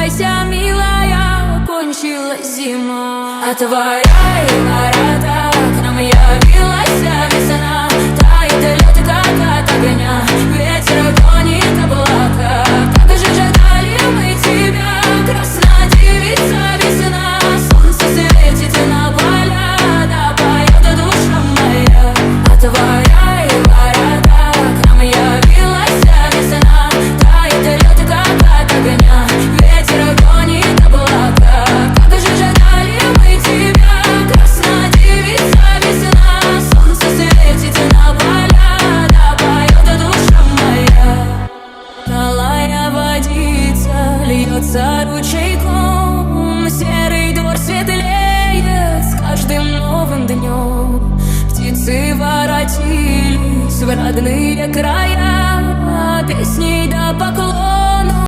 Возвращайся, милая, кончилась зима. Отворяй ворота, к нам явилась весна. Тает лед, как от огня, ветер гонит облака. Как же ждали мы тебя, красная девица весна. Солнце светит на поля, да поет душа моя. Отворяй ворота, к нам явилась весна. Тает лед, как от огня, ветер гонит облака. Как же ждали мы тебя, красная девица весна. Солнце светит на поля, да поет душа моя. Талая водица льется ручейком, серый двор светлеет с каждым новым днем. Птицы воротились в родные края.